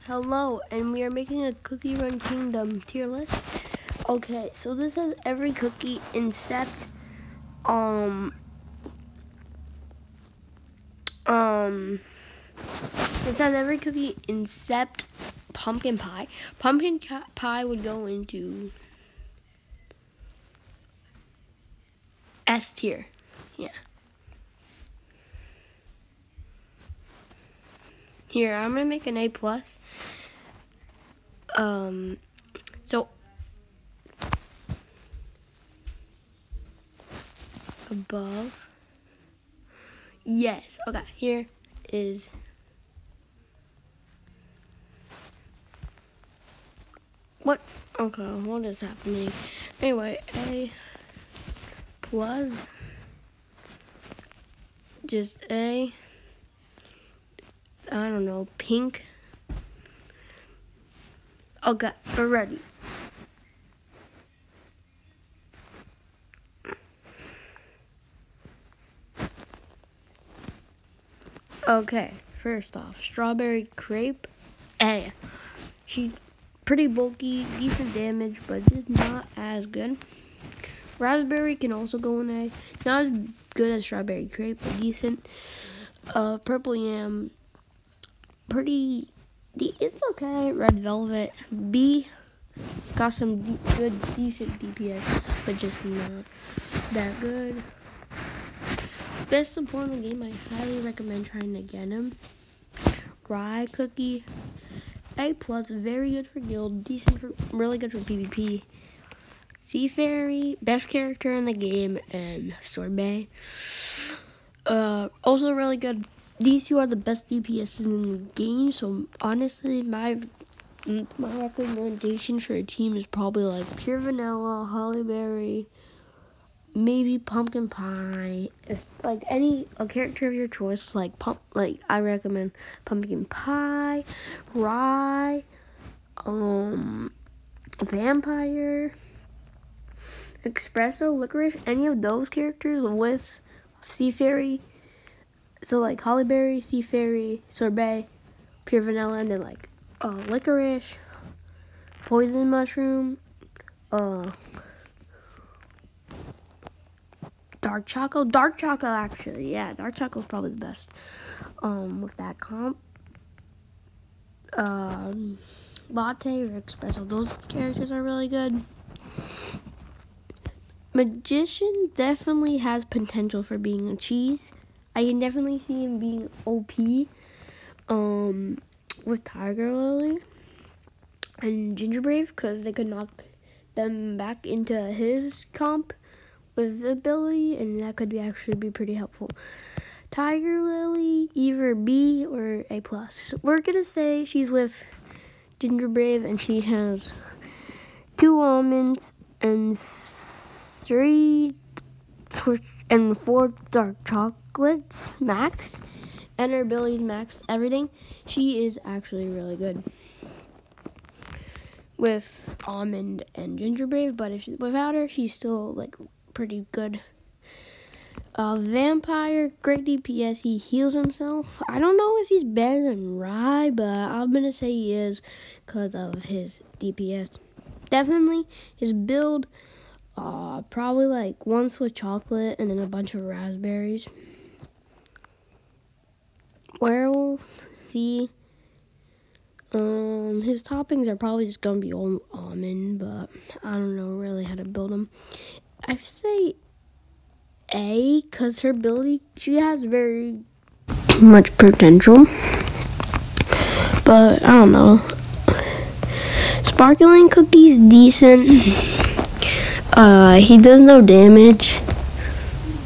Hello, and we are making a Cookie Run Kingdom tier list. Okay, so this has every cookie except it has every cookie except pumpkin pie. Pumpkin pie would go into S tier. Yeah. Here, I'm gonna make an A+. So above. Yes. Okay. Here is what? Okay. What is happening? Anyway, A+. Just A. I don't know. Pink. Okay. We're ready. Okay, first off, strawberry crepe A. She's pretty bulky, decent damage, but just not as good. Raspberry can also go in A. Not as good as strawberry crepe, but decent. Purple yam, it's okay. Red velvet B. Got some decent DPS, but just not that good. Best support in the game, I highly recommend trying to get him. Rye cookie, A+, very good for guild, decent for, really good for PvP. Sea Fairy, best character in the game, and Sorbet. Also really good. These two are the best DPSs in the game, so honestly, my recommendation for a team is probably like Pure Vanilla, Hollyberry, maybe pumpkin pie. It's like a character of your choice. Like I recommend pumpkin pie, rye, vampire, espresso, licorice. Any of those characters with Sea Fairy. So like Hollyberry, Sea Fairy, Sorbet, Pure Vanilla, and then like licorice, poison mushroom, dark chocolate actually, yeah, dark chocolate is probably the best with that comp. Latte or espresso, those characters are really good. Magician definitely has potential for being a cheese. I can definitely see him being OP with Tiger Lily and Ginger Brave, because they could knock them back into his comp with ability, and that could actually be pretty helpful. Tiger Lily, either B or A+. We're gonna say she's with Ginger Brave, and she has 2 almonds and 3 and 4 dark chocolates max, and her abilities maxed everything. She is actually really good with almond and Ginger Brave, but if she's without her, she's still like pretty good. Vampire, great DPS. He heals himself. I don't know if he's better than Rye, but I'm gonna say he is because of his DPS. Definitely his build, probably like 1 Swiss chocolate and then a bunch of raspberries. Werewolf, see, his toppings are probably just gonna be almond, but I don't know really how to build them. I say A, because her ability, she has very much potential, but I don't know. Sparkling Cookie's decent. He does no damage,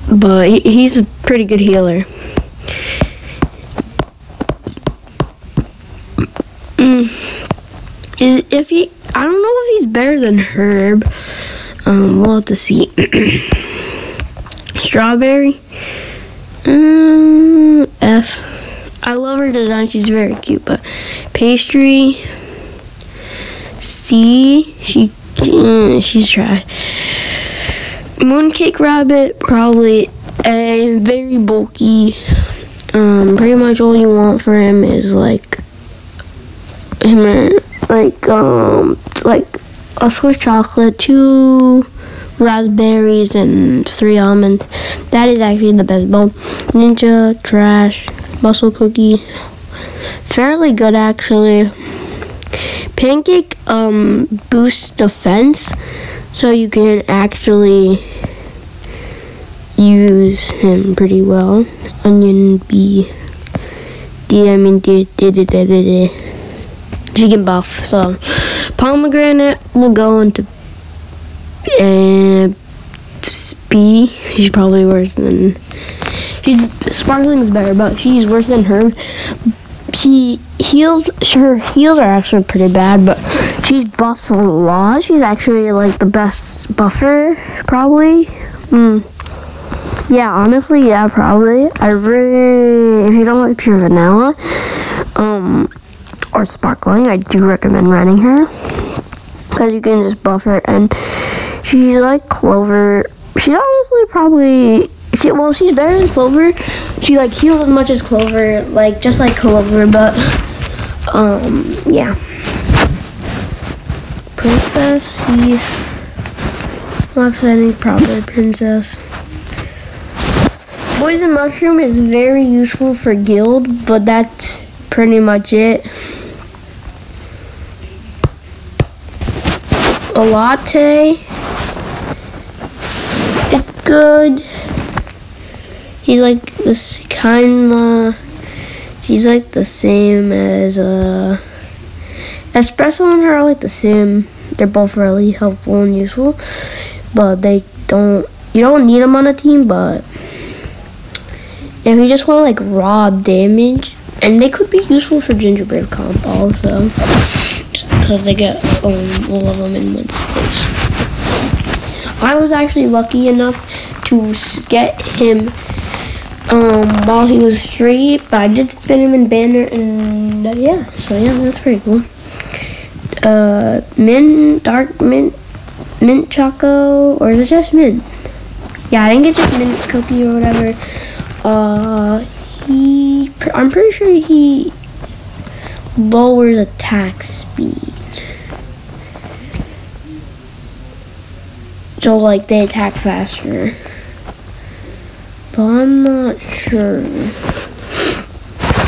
but he's a pretty good healer. I don't know if he's better than Herb. We'll have to see. Strawberry, F. I love her design, she's very cute, but pastry, C, she's trash. Mooncake Rabbit, probably A, very bulky. Pretty much all you want for him is like like a Swiss chocolate, 2 raspberries, and 3 almonds. That is actually the best bowl. Ninja, trash, muscle cookie, fairly good actually. Pancake boosts defense, so you can actually use him pretty well. Onion B, chicken buff. So pomegranate will go into B. She's probably worse than sparkling is better, but she's worse than her. Her heals are actually pretty bad, but she buffs a lot. She's actually like the best buffer, probably. Yeah, honestly, yeah, probably. If you don't like pure vanilla, or sparkling, I do recommend running her, because you can just buff her, and she's like Clover. She's honestly probably, she's better than Clover. She like heals as much as Clover, like just like Clover, but yeah. Princess, well, actually I think probably Princess. Poison Mushroom is very useful for guild, but that's pretty much it. A latte is good. He's like this she's like the same as espresso and her are like the same. They're both really helpful and useful, but you don't need them on a team. But if you just want like raw damage, and they could be useful for Gingerbrave comp also, because they get all of them in one space. I was actually lucky enough to get him while he was free, but I did spin him in banner, and yeah, so yeah, that's pretty cool. Dark mint choco, or is it just mint? Yeah, I think it's just mint cookie or whatever. I'm pretty sure he lowers attack speed, so like they attack faster, but I'm not sure.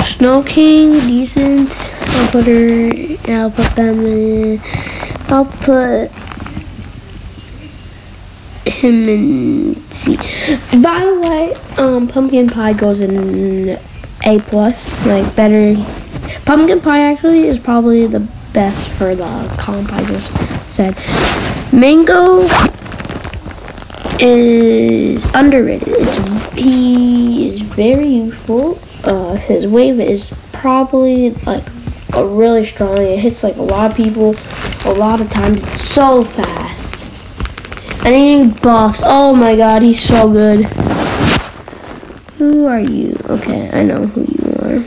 Snow King, decent. I'll put him in C. By the way, pumpkin pie goes in A+, like better. Pumpkin pie actually is probably the best for the comp I just said. Mango is underrated. He is very useful. His wave is probably like a really strong. It hits like a lot of people a lot of times. It's so fast. And he buffs. Oh my god, he's so good. Who are you? Okay, I know who you are.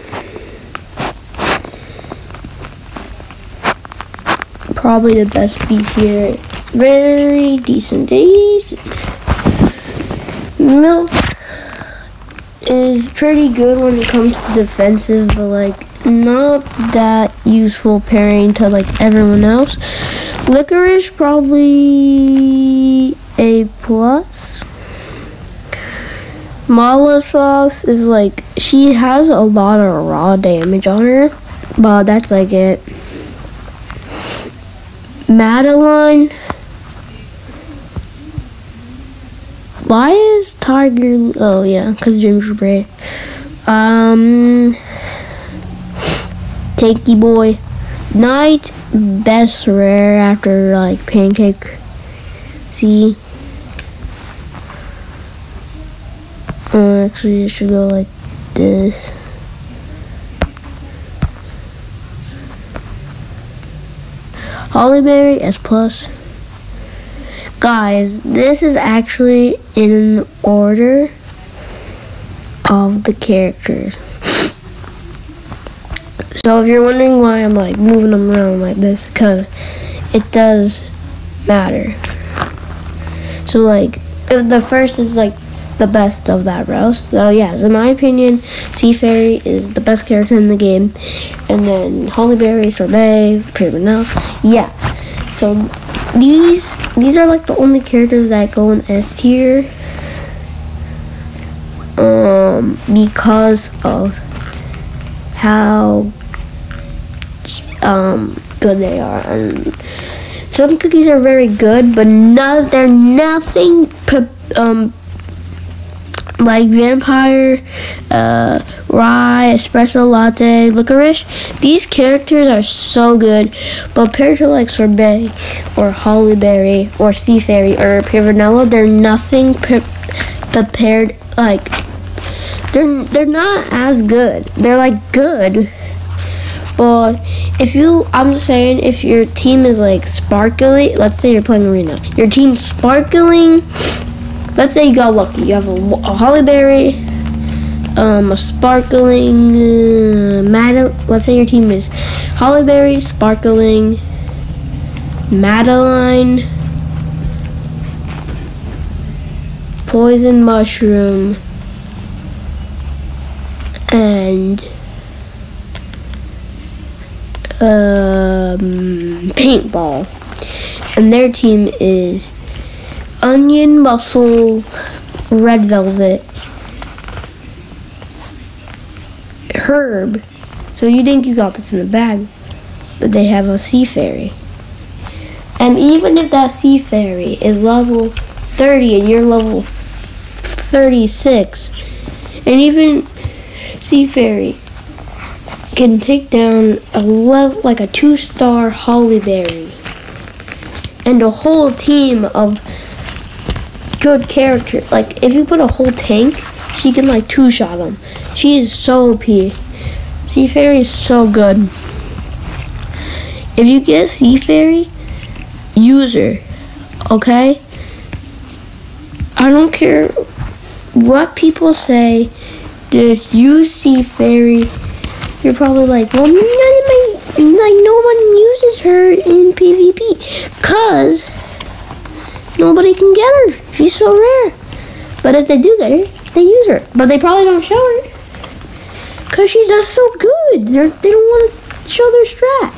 Probably the best B tier. Very decent. Milk is pretty good when it comes to defensive, but like not that useful pairing to like everyone else. Licorice probably A+. Mala sauce is like, she has a lot of raw damage on her, but that's like it. Madeline. Why is Tiger? Oh yeah, because Gingerbrave. Takey Boy. Night, best rare after like Pancake. See. Actually, it should go like this. Hollyberry S+. Guys, this is actually in order of the characters. So if you're wondering why I'm like moving them around like this, because it does matter. So like, if the first is like the best of that roast. So yes, in my opinion, Sea Fairy is the best character in the game, and then Holly Berry, Sorbet, Pure Vanilla. Yeah. So these are like the only characters that go in S tier. Because of how good they are. And some cookies are very good, but they're nothing like Vampire, Rye, Espresso Latte, Licorice. These characters are so good, but compared to like Sorbet or Holly Berry or Sea Fairy or Pure Vanilla, they're nothing prepared. Like they're not as good. They're like good, but I'm just saying, if your team is like sparkly, let's say you're playing arena, your team's sparkling. Let's say you got lucky. You have a Holly Berry, a sparkling let's say your team is Holly Berry, sparkling, Madeline, poison mushroom, and paintball, and their team is onion, mussel, red velvet, herb. So you think you got this in the bag, but they have a Sea Fairy. And even if that Sea Fairy is level 30 and you're level 36, and even Sea Fairy can take down like a 2-star Holly Berry and a whole team of good character. Like if you put a whole tank, she can like 2-shot them. She is so OP. Sea Fairy is so good. If you get Sea Fairy, use her. Okay? I don't care what people say. Just use Sea Fairy. You're probably like, well, no one uses her in PvP, cause nobody can get her. She's so rare. But if they do get her, they use her. But they probably don't show her, cause she's just so good. They don't want to show their strat.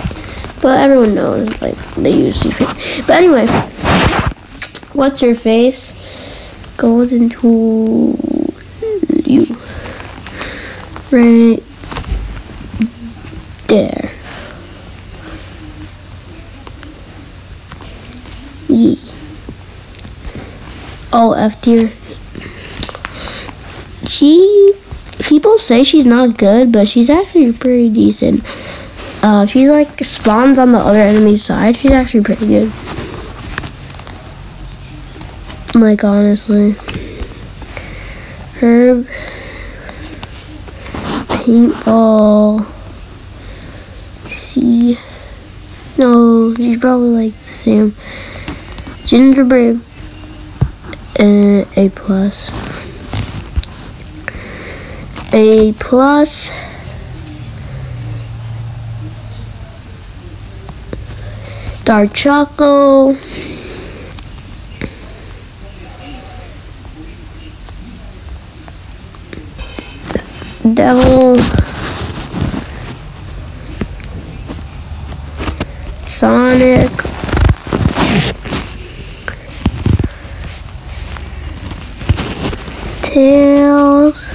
But everyone knows, like, they use Sea Fairy. But anyway, what's her face goes into you right there. Yee. Oh, F tier. People say she's not good, but she's actually pretty decent. She like spawns on the other enemy's side. She's actually pretty good. Like honestly. Herb, paintball, no, she's probably like the same. Ginger Brave, and A+. A+. Dark Choco. Devil. Sonic. Tails.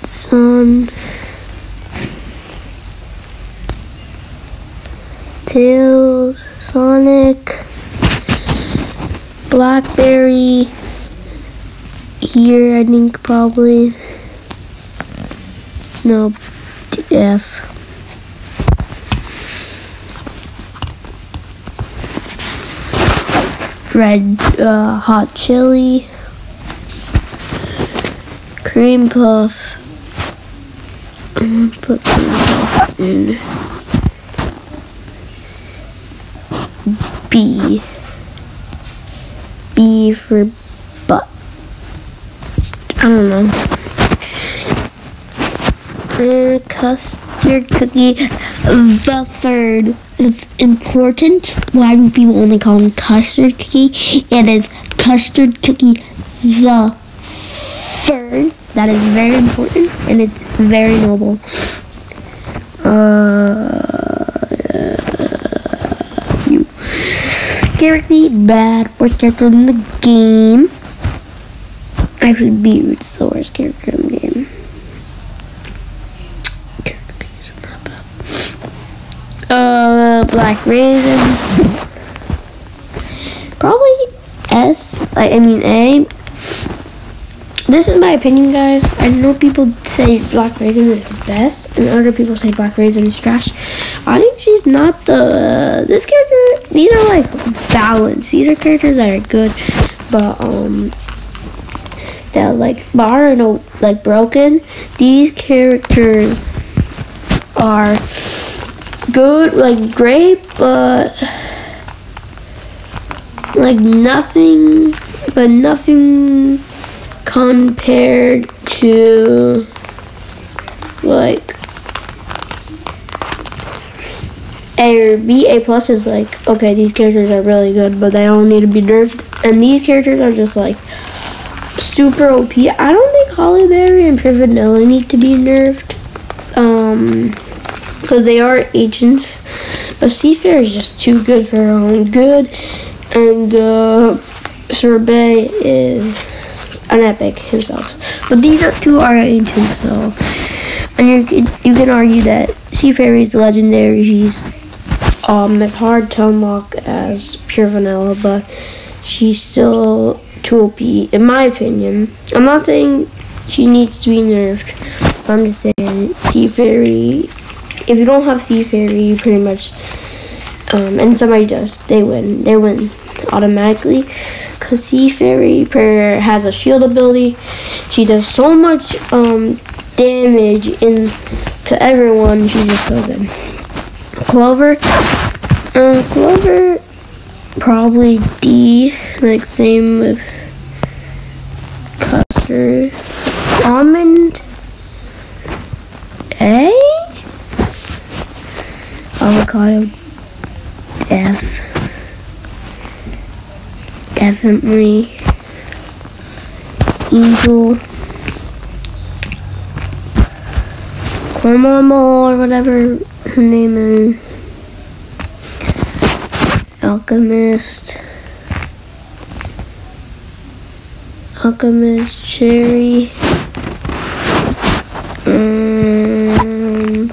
Sun. Tails. Sonic. Blackberry. Here, I think probably. No, F. Red hot chili, cream puff. I'm gonna put cream puff in B. B for butt. I don't know. Custard cookie, the third. it's important why do people only call him Custard Cookie, and it's Custard Cookie the Third. That is very important, and it's very noble. You Character bad, worst character in the game. Actually, Beetroot's the worst character in the game. Character isn't that bad. Black Raisin. Probably I mean A. This is my opinion, guys. I know people say Black Raisin is the best, and other people say Black Raisin is trash. I think she's not this character. These are like balanced. These are characters that are good, but that like are no like broken. These characters are good, like great, but like nothing compared to like A or B. A plus is like, okay, these characters are really good, but they don't need to be nerfed. And these characters are just like super OP. I don't think Holly Berry and Pure Vanilla need to be nerfed, because they are agents. But Seafair is just too good for her own good, and Sorbet is an epic himself. But these two are ancient, so, and you can argue that Seafair is legendary. She's as hard to unlock as Pure Vanilla, but she's still too OP, in my opinion. I'm not saying she needs to be nerfed. I'm just saying Sea Fairy, if you don't have Sea Fairy, you pretty much, and somebody does, they win automatically, because Sea Fairy has a shield ability. She does so much damage to everyone. She's just so good. Clover, probably D, like same with Custard. Almond, A. Avocado, F. Definitely. Angel, Cormamo, or whatever her name is. Alchemist, Cherry.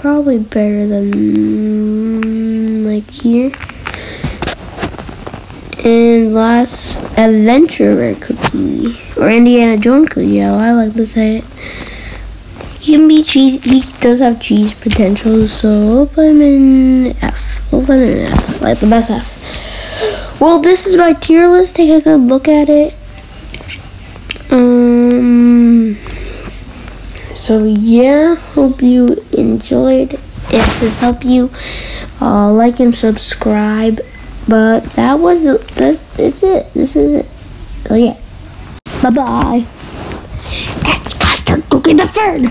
Probably better than like here. And last, Adventurer Cookie, or Indiana Jones Cookie. Yeah, I like to say it. He can be cheese. He does have cheese potential, so we'll put him in F. Like the best F. Well, this is my tier list. Take a good look at it. So yeah, hope you enjoyed. If this helped you, like and subscribe. But that was this. It's it. This is it. So yeah. Bye bye. And Custard Cookie the Third.